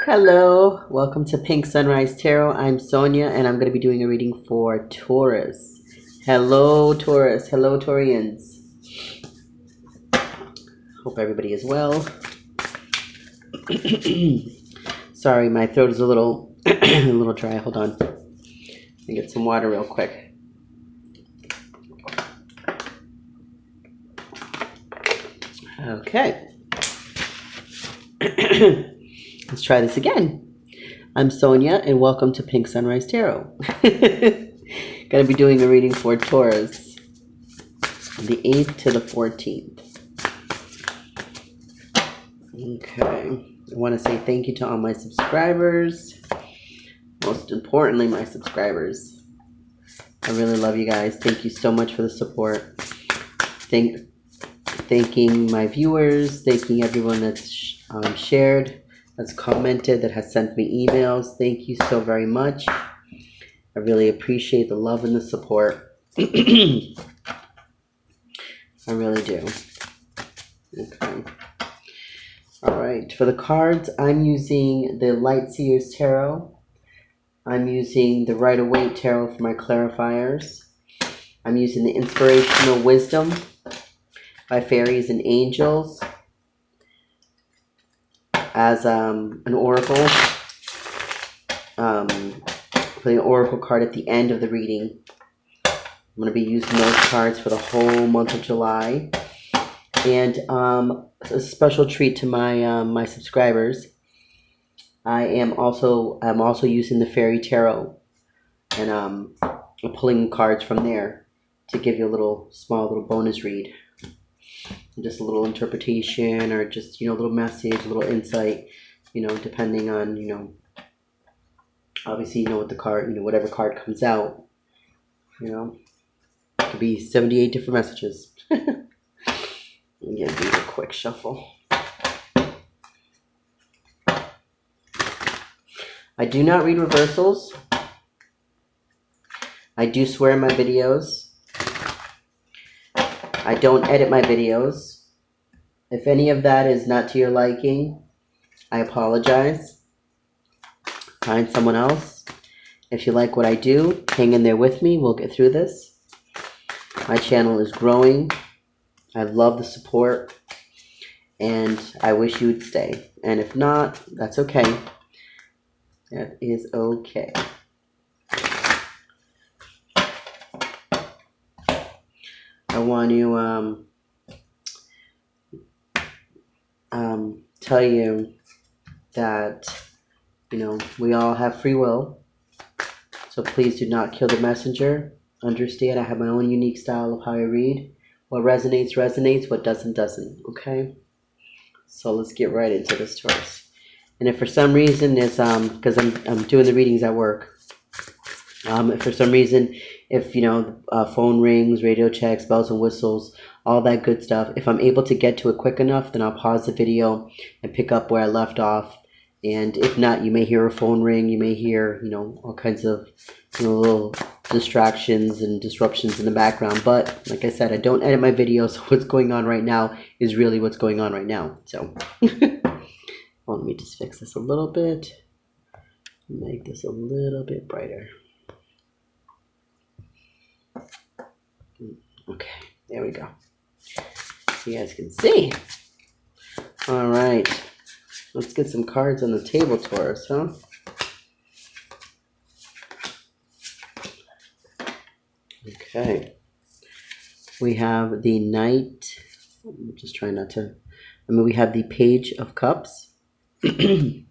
Hello, welcome to Pink Sunrise Tarot. I'm Sonia and I'm going to be doing a reading for Taurus. Hello, Taurus. Hello, Taurians. Hope everybody is well. Sorry, my throat is a little dry. Hold on. Let me get some water real quick. Okay. Let's try this again. I'm Sonia and welcome to Pink Sunrise Tarot. Gonna be doing a reading for Taurus, the 8th to the 14th. Okay. I want to say thank you to all my subscribers. Most importantly, my subscribers. I really love you guys. Thank you so much for the support. Thanking my viewers. Thanking everyone that's shared, that's commented, that has sent me emails. Thank you so very much. I really appreciate the love and the support. I really do. Okay. All right. For the cards, I'm using the Lightseers Tarot. I'm using the Rider-Waite Tarot for my clarifiers. I'm using the Inspirational Wisdom by Fairies and Angels as an oracle, for the oracle card at the end of the reading. I'm going to be using those cards for the whole month of July. And a special treat to my subscribers, I'm also using the Fairy Tarot, and I'm pulling cards from there to give you a small little bonus read. Just a little interpretation, or just, a little message, a little insight, depending on, obviously, what the card, whatever card comes out, it could be 78 different messages. I'm going to do a quick shuffle. I do not read reversals. I do swear in my videos. I don't edit my videos. If any of that is not to your liking, I apologize. Find someone else. If you like what I do, hang in there with me. We'll get through this. My channel is growing. I love the support. And I wish you would stay. And if not, that's okay. That is okay. I want to tell you that, we all have free will. So please do not kill the messenger. Understand, I have my own unique style of how I read. What resonates, resonates. What doesn't, doesn't. Okay? So let's get right into this, Taurus. And if for some reason it's because I'm doing the readings at work. If for some reason, if phone rings, radio checks, bells and whistles, all that good stuff, if I'm able to get to it quick enough, then I'll pause the video and pick up where I left off. And if not, you may hear a phone ring, you may hear, all kinds of, little distractions and disruptions in the background. But like I said, I don't edit my videos, so what's going on right now is really what's going on right now. So well, let me just fix this a little bit, make this a little bit brighter. Okay, there we go. You guys can see. All right. Let's get some cards on the table, Taurus, huh? Okay. We have the Knight. I'm just trying not to. We have the Page of Cups. The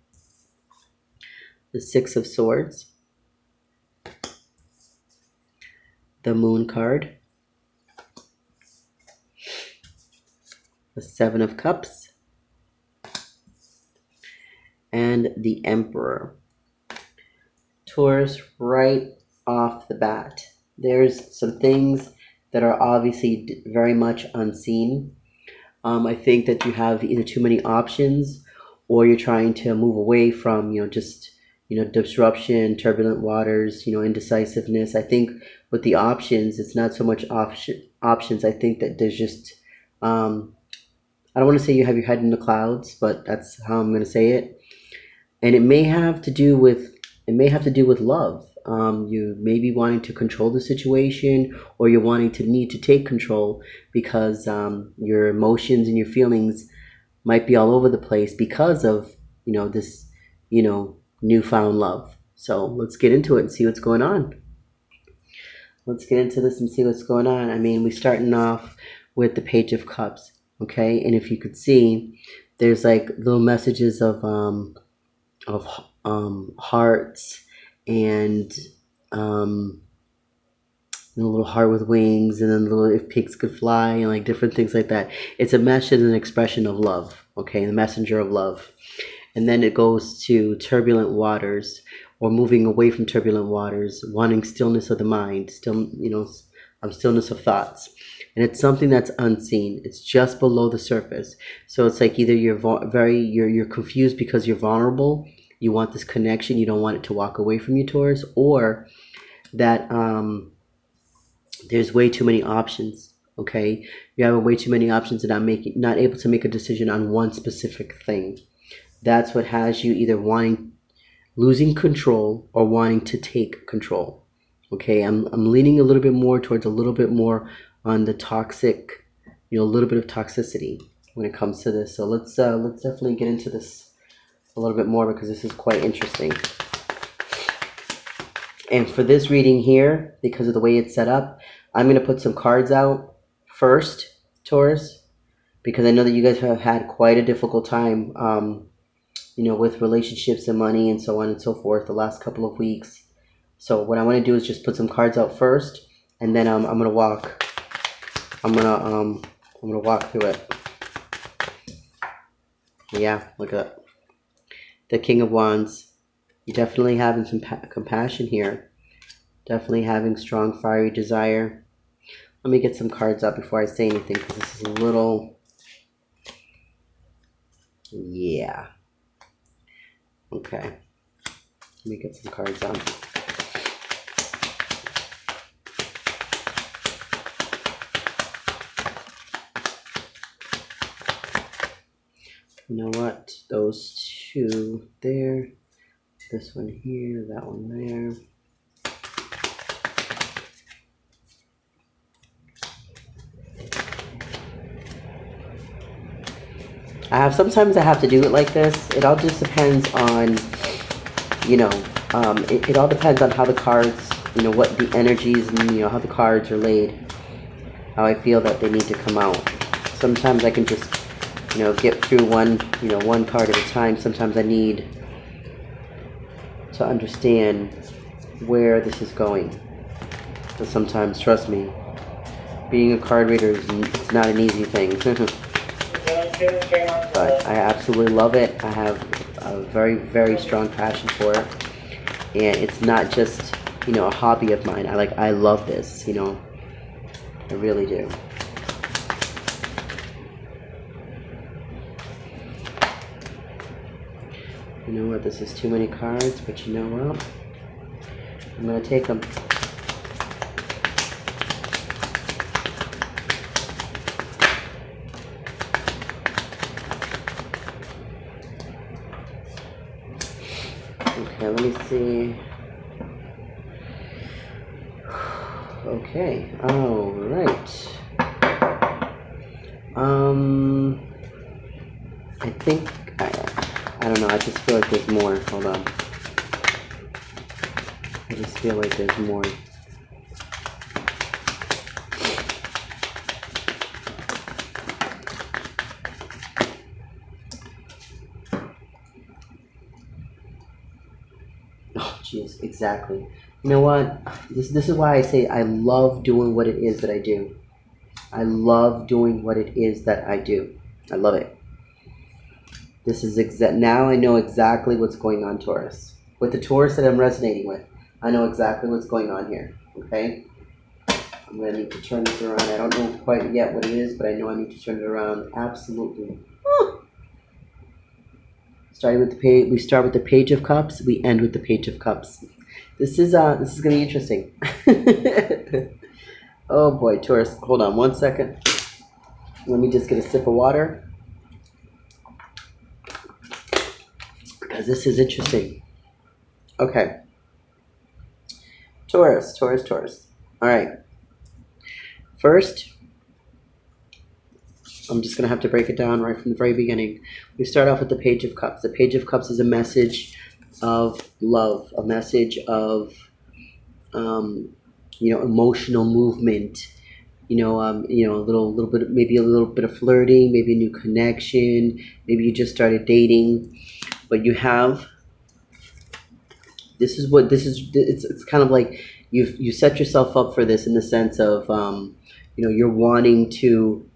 Six of Swords. The Moon card. The Seven of Cups. And the Emperor. Taurus, right off the bat, there's some things that are obviously very much unseen. I think that you have either too many options, or you're trying to move away from, disruption, turbulent waters, indecisiveness. I think with the options, it's not so much options. I think that there's just, I don't want to say you have your head in the clouds, but that's how I'm going to say it. And it may have to do with love. You may be wanting to control the situation, or you're wanting to need to take control because your emotions and your feelings might be all over the place because of this newfound love. So let's get into it and see what's going on. Let's get into this and see what's going on. I mean, we're starting off with the Page of Cups, okay? And if you could see, there's like little messages of hearts and a little heart with wings, and then little if pigs could fly, and like different things like that. It's a message and an expression of love, okay? The messenger of love. And then it goes to turbulent waters, or moving away from turbulent waters, wanting stillness of the mind, stillness of thoughts. And it's something that's unseen. It's just below the surface. So it's like either you're confused because you're vulnerable, you want this connection, you don't want it to walk away from you, Taurus, or that there's way too many options. Okay, you have way too many options and not able to make a decision on one specific thing. That's what has you either losing control or wanting to take control. Okay, I'm leaning a little bit more towards a little bit more on the toxic, a little bit of toxicity when it comes to this. So let's definitely get into this a little bit more, because this is quite interesting. And for this reading here, because of the way it's set up, I'm going to put some cards out first, Taurus, because I know that you guys have had quite a difficult time with relationships and money and so on and so forth the last couple of weeks. So what I want to do is just put some cards out first, and then I'm gonna walk through it. Yeah, look at that. The King of Wands. You're definitely having some compassion here. Definitely having strong fiery desire. Let me get some cards out before I say anything, because this is a little, yeah. Okay, let me get some cards out. You know what? Those two there, this one here, that one there. Sometimes I have to do it like this. It all just depends on, it all depends on how the cards, what the energies and, how the cards are laid, how I feel that they need to come out. Sometimes I can just, get through one card at a time. Sometimes I need to understand where this is going. But sometimes, trust me, being a card reader it's not an easy thing. But I absolutely love it. I have a very, very strong passion for it, and it's not just a hobby of mine. I love this. I really do. You know what? This is too many cards, but you know what? I'm gonna take them. Okay, let me see. Okay, all right. I think, I don't know, I just feel like there's more. Hold on. I just feel like there's more. Oh, jeez, exactly. You know what? This is why I say I love doing what it is that I do. I love doing what it is that I do. I love it. This is now I know exactly what's going on, Taurus. With the Taurus that I'm resonating with, I know exactly what's going on here. Okay? I'm going to need to turn this around. I don't know quite yet what it is, but I know I need to turn it around. Absolutely. Starting with the page, we start with the Page of Cups. We end with the Page of Cups. This is going to be interesting. Oh boy, Taurus. Hold on one second. Let me just get a sip of water. because this is interesting. Okay. Taurus. All right. First, I'm just going to have to break it down right from the very beginning. We start off with the Page of Cups. The Page of Cups is a message of love, a message of, emotional movement. A little bit, maybe a little bit of flirting, maybe a new connection, maybe you just started dating, but you have. It's kind of like you set yourself up for this in the sense of, you're wanting to.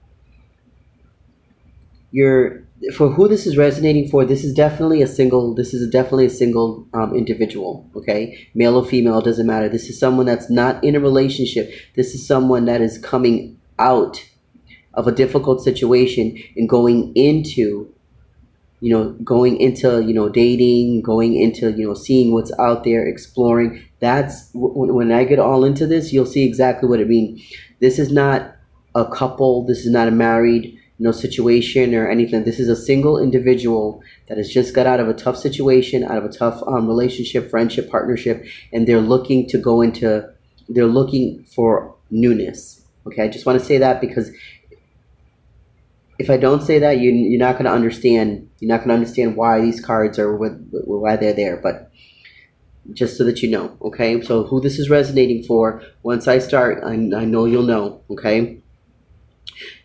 For who this is resonating for, this is definitely a single individual. Okay, male or female, doesn't matter. This is someone that's not in a relationship. This is someone that is coming out of a difficult situation and going into dating, going into seeing what's out there, exploring. That's when I get all into this, you'll see exactly what it means. This is not a couple, this is not a married situation or anything. This is a single individual that has just got out of a tough situation, out of a tough relationship, friendship, partnership, and they're looking for newness. Okay, I just want to say that, because if I don't say that, you're not going to understand. You're not going to understand why these cards are why they're there. But just so that you know, okay. So who this is resonating for? Once I start, I know you'll know. Okay.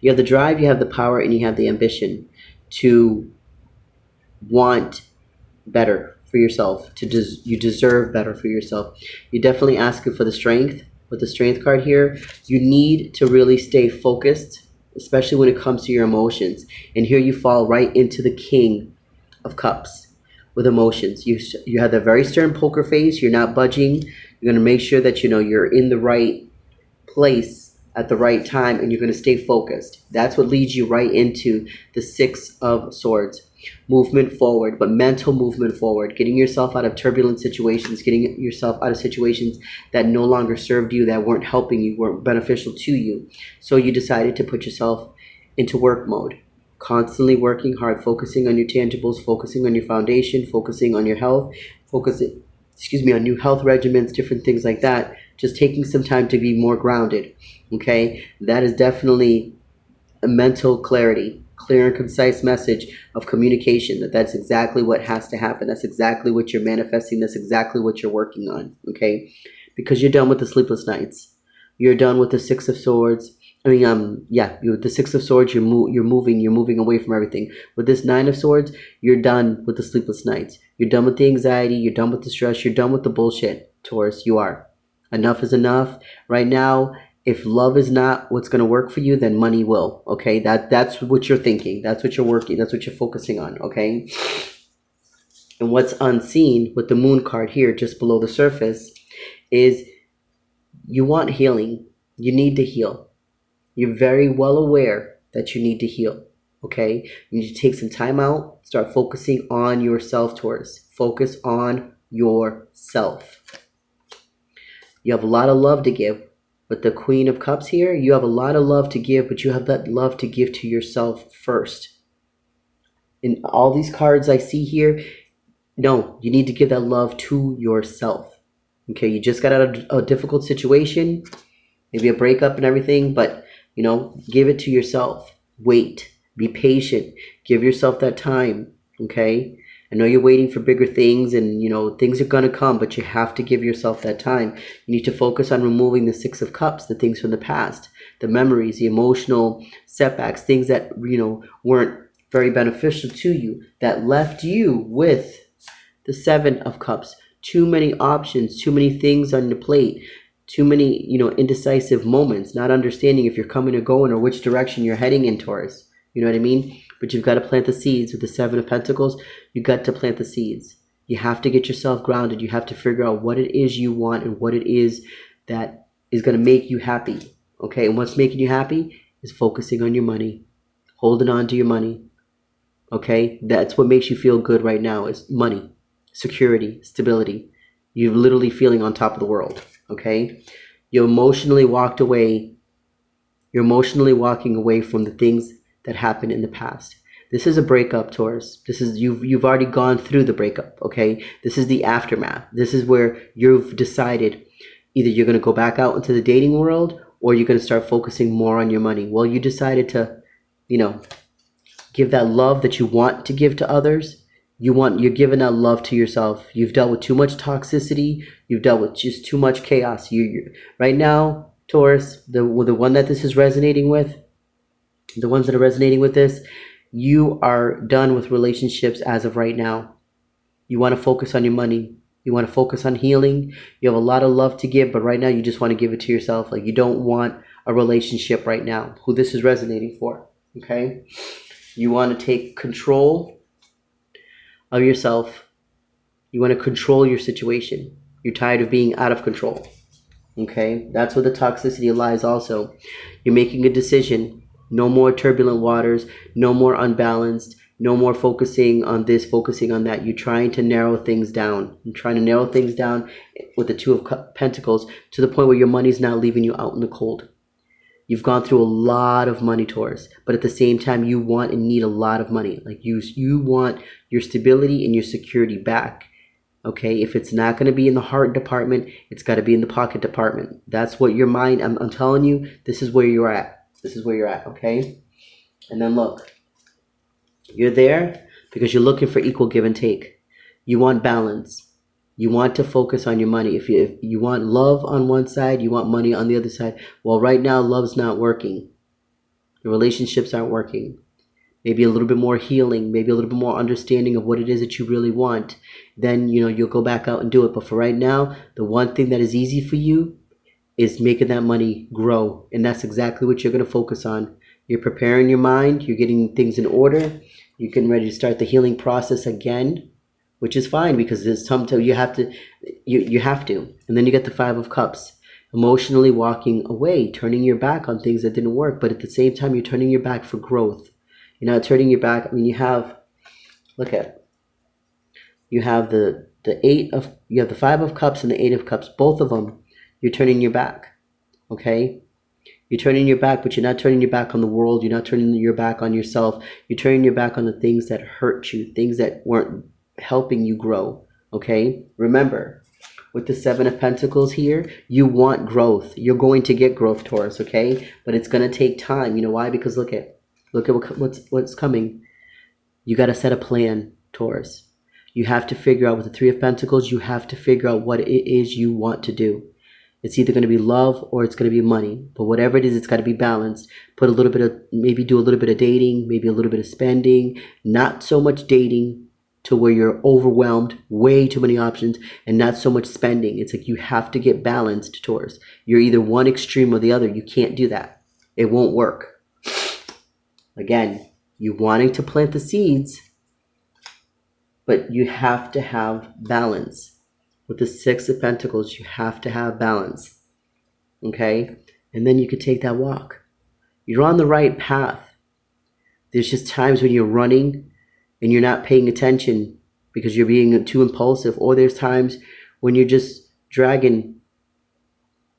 You have the drive, you have the power, and you have the ambition to want better for yourself. You deserve better for yourself. You're definitely asking for the strength. With the strength card here, you need to really stay focused, especially when it comes to your emotions. And here you fall right into the King of Cups with emotions. You have the very stern poker face. You're not budging. You're going to make sure that you're in the right place at the right time, and you're going to stay focused. That's what leads you right into the Six of Swords. Movement forward, but mental movement forward. Getting yourself out of turbulent situations, getting yourself out of situations that no longer served you, that weren't helping you, weren't beneficial to you. So you decided to put yourself into work mode. Constantly working hard, focusing on your tangibles, focusing on your foundation, focusing on your health, on new health regimens, different things like that. Just taking some time to be more grounded. Okay, that is definitely a mental clarity, clear and concise message of communication. That's exactly what has to happen. That's exactly what you're manifesting. That's exactly what you're working on. Okay, because you're done with the sleepless nights. You're done with the Six of Swords. With the Six of Swords, you're moving away from everything. With this Nine of Swords, you're done with the sleepless nights. You're done with the anxiety. You're done with the stress. You're done with the bullshit, Taurus. You are. Enough is enough. Right now, if love is not what's going to work for you, then money will. Okay, that's what you're thinking. That's what you're working. That's what you're focusing on. Okay. And what's unseen with the Moon card here, just below the surface, is you want healing. You need to heal. You're very well aware that you need to heal. Okay, you need to take some time out. Start focusing on yourself, Taurus. Focus on yourself. You have a lot of love to give. With the Queen of Cups here, you have a lot of love to give, but you have that love to give to yourself first. In all these cards I see here, no, you need to give that love to yourself. Okay, you just got out of a difficult situation, maybe a breakup and everything, but, give it to yourself. Wait, be patient, give yourself that time, okay? I know you're waiting for bigger things and, things are going to come, but you have to give yourself that time. You need to focus on removing the Six of Cups, the things from the past, the memories, the emotional setbacks, things that, weren't very beneficial to you, that left you with the Seven of Cups. Too many options, too many things on the plate, too many, indecisive moments, not understanding if you're coming or going or which direction you're heading in, Taurus. You know what I mean? But you've got to plant the seeds with the Seven of Pentacles. You got to plant the seeds. You have to get yourself grounded. You have to figure out what it is you want and what it is that is going to make you happy. Okay, and what's making you happy is focusing on your money, holding on to your money. Okay, that's what makes you feel good right now is money, security, stability. You're literally feeling on top of the world. Okay, you emotionally walked away. You're emotionally walking away from the things that happened in the past. This is a breakup, Taurus. This is you've already gone through the breakup, okay? This is the aftermath. This is where you've decided either you're going to go back out into the dating world or you're going to start focusing more on your money. Well, you decided to, give that love that you want to give to others. You're giving that love to yourself. You've dealt with too much toxicity. You've dealt with just too much chaos. You right now, Taurus, the one that this is resonating with, the ones that are resonating with this, you are done with relationships as of right now. You want to focus on your money. You want to focus on healing. You have a lot of love to give, but right now you just want to give it to yourself. Like, you don't want a relationship right now. Who this is resonating for, okay? You want to take control of yourself. You want to control your situation. You're tired of being out of control, okay? That's where the toxicity lies also. You're making a decision. No more turbulent waters. No more unbalanced. No more focusing on this, focusing on that. You're trying to narrow things down. You're trying to narrow things down with the Two of Pentacles to the point where your money's not leaving you out in the cold. You've gone through a lot of money, Taurus, but at the same time, you want and need a lot of money. Like, you want your stability and your security back. Okay, if it's not going to be in the heart department, it's got to be in the pocket department. That's what your mind, I'm telling you, this is where you're at. This is where you're at, okay? And then look, you're there because you're looking for equal give and take. You want balance. You want to focus on your money. If you want love on one side, you want money on the other side. Well, right now, love's not working. The relationships aren't working. Maybe a little bit more healing, maybe a little bit more understanding of what it is that you really want. Then, you'll go back out and do it. But for right now, the one thing that is easy for you is making that money grow. And that's exactly what you're going to focus on. You're preparing your mind. You're getting things in order. You're getting ready to start the healing process again, which is fine because there's sometimes you have to. And then you get the Five of Cups. Emotionally walking away, turning your back on things that didn't work. But at the same time, you're turning your back for growth. You're not turning your back. I mean, you have the Five of Cups and the Eight of Cups. Both of them, you're turning your back. Okay? You're turning your back, but you're not turning your back on the world. You're not turning your back on yourself. You're turning your back on the things that hurt you, things that weren't helping you grow. Okay? Remember, with the Seven of Pentacles here, you want growth. You're going to get growth, Taurus, okay? But it's going to take time. You know why? Because look at what's coming. You got to set a plan, Taurus. You have to figure out with the Three of Pentacles, you have to figure out what it is you want to do. It's either going to be love or it's going to be money. But whatever it is, it's got to be balanced. Maybe do a little bit of dating, maybe a little bit of spending. Not so much dating to where you're overwhelmed, way too many options, and not so much spending. It's like you have to get balanced, Taurus. You're either one extreme or the other. You can't do that. It won't work. Again, you wanting to plant the seeds, but you have to have balance. With the Six of Pentacles, you have to have balance. Okay? And then you could take that walk. You're on the right path. There's just times when you're running and you're not paying attention because you're being too impulsive. Or there's times when you're just dragging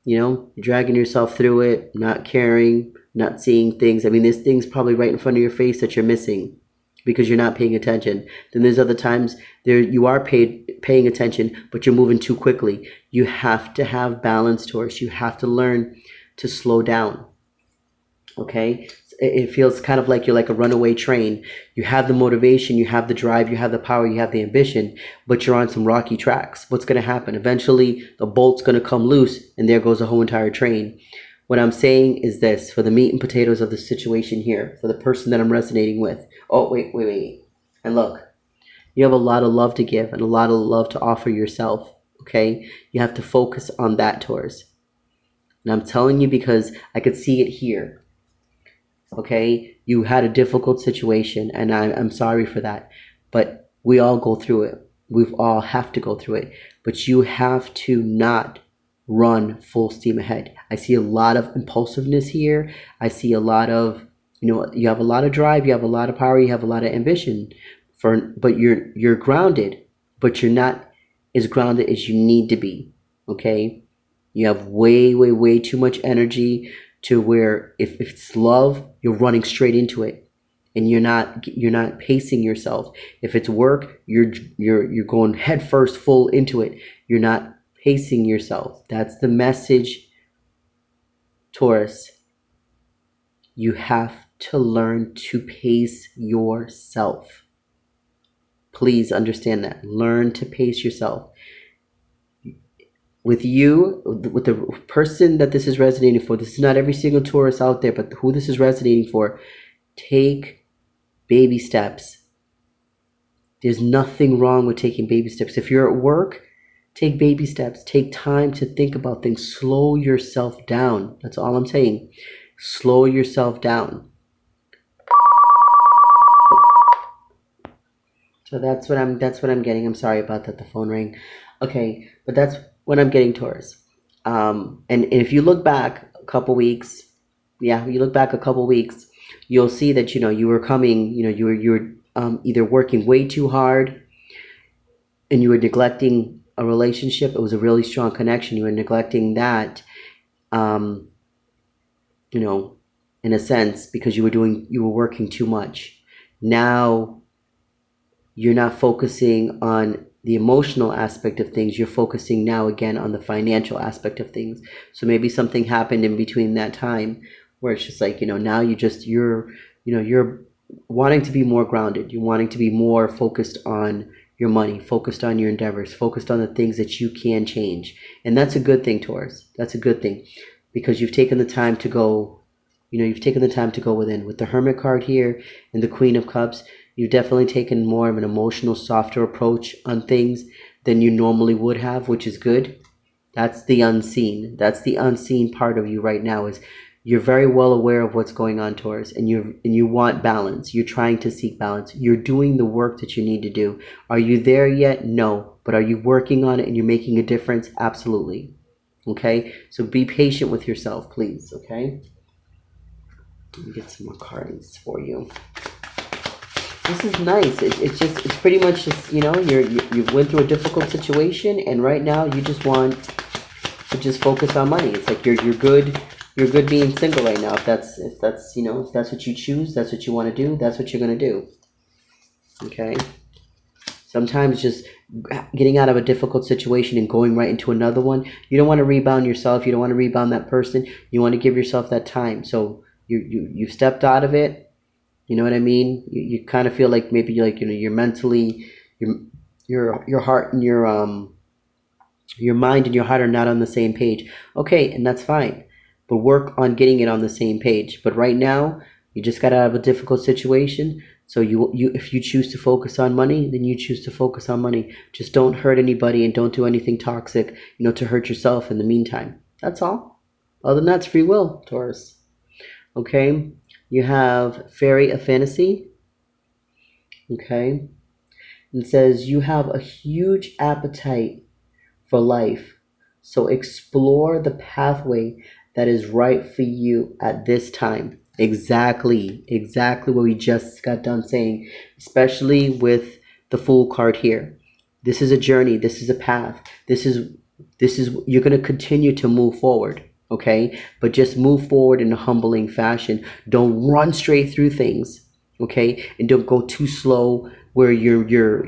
yourself through it, not caring, not seeing things. I mean, there's things probably right in front of your face that you're missing because you're not paying attention. Then there's other times you are paying attention, but you're moving too quickly. You have to have balance, Taurus. You have to learn to slow down. Okay? It feels kind of like you're like a runaway train. You have the motivation, you have the drive, you have the power, you have the ambition, but you're on some rocky tracks. What's going to happen? Eventually, the bolt's going to come loose, and there goes the whole entire train. What I'm saying is this, for the meat and potatoes of the situation here, for the person that I'm resonating with. Oh, wait. And look, you have a lot of love to give and a lot of love to offer yourself, okay? You have to focus on that, Taurus. And I'm telling you because I could see it here, okay? You had a difficult situation, and I'm sorry for that. But we all go through it. We all have to go through it. But you have to not run full steam ahead. I see a lot of impulsiveness here. I see a lot of, you have a lot of drive, you have a lot of power, you have a lot of ambition, but you're grounded, but you're not as grounded as you need to be, okay? You have way too much energy to where if it's love, you're running straight into it. and you're not pacing yourself. If it's work, you're going head first full into it. You're not pacing yourself. That's the message, Taurus. You have to learn to pace yourself. Please understand that. Learn to pace yourself. With you, with the person that this is resonating for, this is not every single Taurus out there, but who this is resonating for, take baby steps. There's nothing wrong with taking baby steps. If you're at work, take baby steps. Take time to think about things. Slow yourself down. That's all I'm saying. Slow yourself down. So that's what I'm getting. I'm sorry about that. The phone rang. Okay, but that's what I'm getting, Taurus. And if you look back a couple weeks, you'll see that you were coming. You were either working way too hard, and you were neglecting a relationship. It was a really strong connection. You were neglecting that. In a sense, because you were working too much. Now you're not focusing on the emotional aspect of things. You're focusing now again on the financial aspect of things. So maybe something happened in between that time where it's just like, now you're wanting to be more grounded. You're wanting to be more focused on your money, focused on your endeavors, focused on the things that you can change. And that's a good thing, Taurus. That's a good thing, because you've taken the time to go, within. With the Hermit card here and the Queen of Cups, you've definitely taken more of an emotional, softer approach on things than you normally would have, which is good. That's the unseen. That's the unseen part of you right now, is you're very well aware of what's going on, Taurus, and you want balance. You're trying to seek balance. You're doing the work that you need to do. Are you there yet? No. But are you working on it and you're making a difference? Absolutely. Okay? So be patient with yourself, please. Okay? Let me get some more cards for you. This is nice. It's pretty much just, you went through a difficult situation, and right now you just want to just focus on money. It's like you're good being single right now. If that's what you choose, that's what you want to do, that's what you're going to do. Okay? Sometimes just getting out of a difficult situation and going right into another one, you don't want to rebound yourself, you don't want to rebound that person, you want to give yourself that time. So you stepped out of it. You know what I mean? You kind of feel like maybe you're mentally, your heart and your mind and your heart are not on the same page. Okay, and that's fine. But work on getting it on the same page. But right now, you just got out of a difficult situation. So if you choose to focus on money, then you choose to focus on money. Just don't hurt anybody and don't do anything toxic, to hurt yourself in the meantime. That's all. Other than that, it's free will, Taurus. Okay? You have Fairy of Fantasy. Okay? And it says, you have a huge appetite for life. So explore the pathway that is right for you at this time. Exactly what we just got done saying, especially with the Fool card here. This is a journey. This is a path. This is you're going to continue to move forward, okay? But just move forward in a humbling fashion. Don't run straight through things, okay? And don't go too slow where you're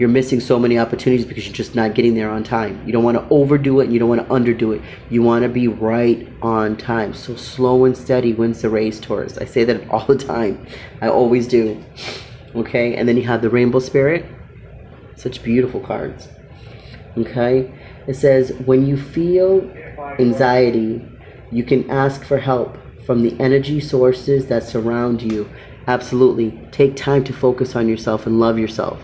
missing so many opportunities because you're just not getting there on time. You don't want to overdo it and you don't want to underdo it. You want to be right on time. So slow and steady wins the race, Taurus. I say that all the time. I always do. Okay, and then you have the Rainbow Spirit. Such beautiful cards. Okay, it says, when you feel anxiety, you can ask for help from the energy sources that surround you. Absolutely. Take time to focus on yourself and love yourself.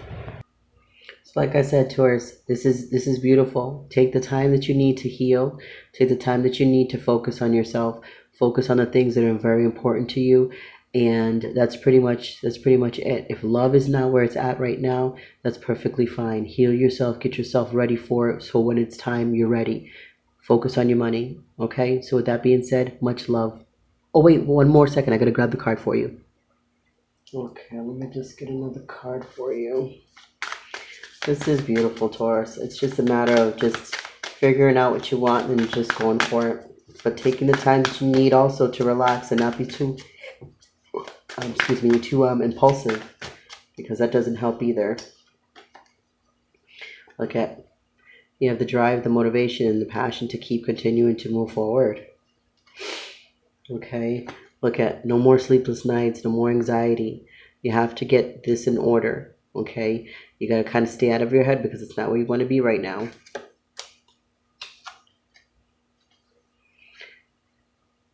Like I said, Taurus, this is beautiful. Take the time that you need to heal. Take the time that you need to focus on yourself. Focus on the things that are very important to you. And that's pretty much it. If love is not where it's at right now, that's perfectly fine. Heal yourself. Get yourself ready for it. So when it's time, you're ready. Focus on your money. Okay? So with that being said, much love. Oh, wait, one more second. I got to grab the card for you. Okay, let me just get another card for you. This is beautiful, Taurus. It's just a matter of just figuring out what you want and just going for it. But taking the time that you need also to relax and not be too impulsive, because that doesn't help either. Look at, you have the drive, the motivation, and the passion to keep continuing to move forward. Okay, look at no more sleepless nights, no more anxiety. You have to get this in order. Okay, you got to kind of stay out of your head because it's not where you want to be right now.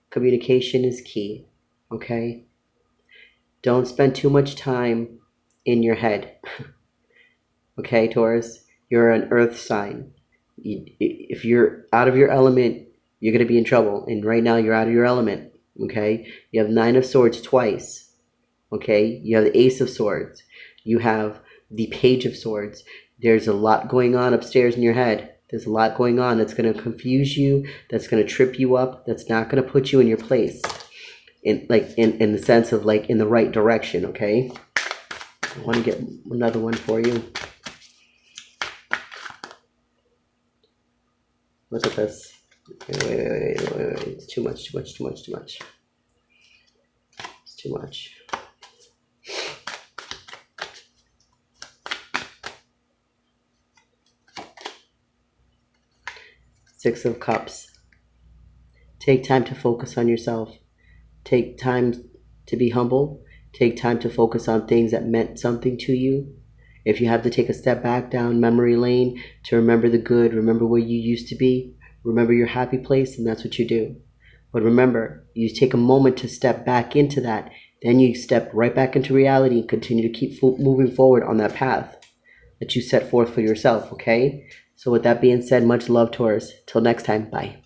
Communication is key. Okay, don't spend too much time in your head. Okay, Taurus, you're an earth sign. If you're out of your element, you're going to be in trouble. And right now you're out of your element. Okay, you have 9 of Swords twice. Okay, you have the Ace of Swords. You have the Page of Swords. There's a lot going on upstairs in your head. There's a lot going on that's going to confuse you, that's going to trip you up, that's not going to put you in your place. In the sense of like in the right direction, okay? I want to get another one for you. Look at this. Wait. It's too much. It's too much. Six of Cups. Take time to focus on yourself. Take time to be humble. Take time to focus on things that meant something to you. If you have to take a step back down memory lane to remember the good, remember where you used to be, remember your happy place, and that's what you do. But remember, you take a moment to step back into that, then you step right back into reality and continue to keep moving forward on that path that you set forth for yourself, okay? So with that being said, much love, Taurus. Till next time, bye.